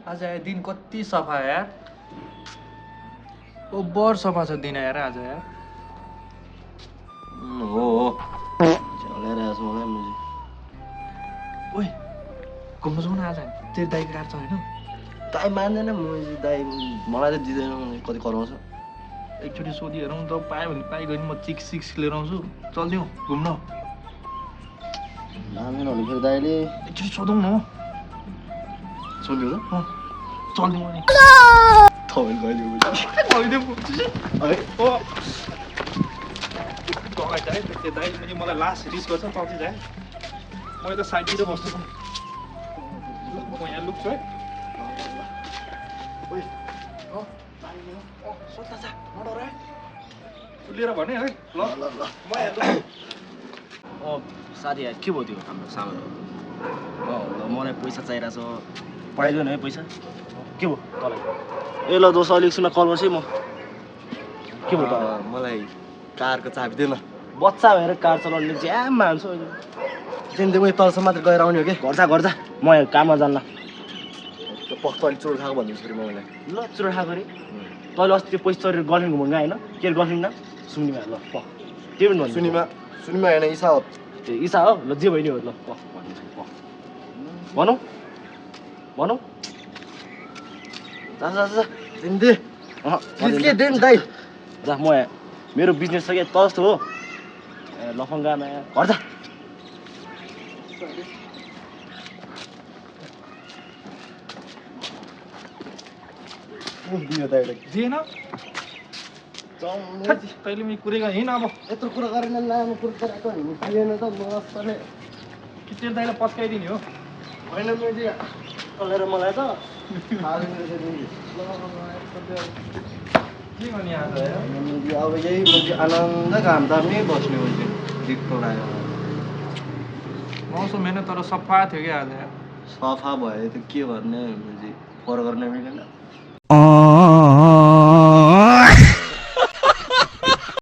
आज यार दिन कति सफा यार ओभर सफा छ दिन यार आज यार हो चलाइरहेको छु मलाई मुजी ओइ घुम्नु जाउँ न आज तेरो दाइको कार छ होइन दाइ मान्दैन मुजी दाइ मलाई त दिँदैन कति कराउँछ एकचोटि सोधिहेरौँ त पायो भने पाइगयो नि म चिक्स सिक्स लिएर आउँछु चल्दिउँ घुम्न मान्दैन भने फेरि दाइले एकचोटि सोधौँ न सुन्यो त चल्दिउँ अनि तपाईँले कहिले मलाई लास्ट रिस गर्छ चल्छ जाए म त साइडतिर बस्छु म यहाँ लुक्छु है सोध्दा जा नडर है लिएर भने है ल म यहाँ साथी यार के भयो त्यो हाम्रो सानो मलाई पैसा चाहिरहेछ पठाइदियो नि है पैसा के भयो तँलाई ए ल दोस्त अलिक सुन कल गर्छु है म के भयो त मलाई कारको चाबी दिएन बच्चा भएर कार चलाउनु ज्याम मान्छु अहिले त्यहाँदेखि मैले तलसम्म मात्र गएर आउने हो कि घर जा म यहाँ काममा जान्ला पक्क अलिक चोर खाएको भन्दैछु फेरि म मलाई ल चोर खाएको अरे तैँले अस्ति त्यो पैसा चोरेर गर्लफ्रेन्ड घुमाउनु होइन के अरे गर्लफ्रेन्ड नाम सुनिमा ल प त्यो पनि भन्नु सुनिमा होइन इसा हो त्यो इसा हो ल जे भयो नि हो ल प भनौँ दे दाइ जा म यहाँ मेरो बिजनेस छ क्या त जस्तो हो लफङ्गामा घर जा दिएन तैँले मैले कुरै गरेँ हिँड अब यत्रो कुरा गरेन लामो कुरा गरेको दिएन त मस्तले कि तेरो दाइलाई पत्काइदिने हो होइन मैले चलेर मलाई त के गर्ने आज अब यही मैले आनन्द घाम ताप्नै बस्ने मैले दिक्क लाग्यो मौसम होइन तर सफा थियो क्या आज सफा भयो त के गर्ने मैले फर गर्न मिलेन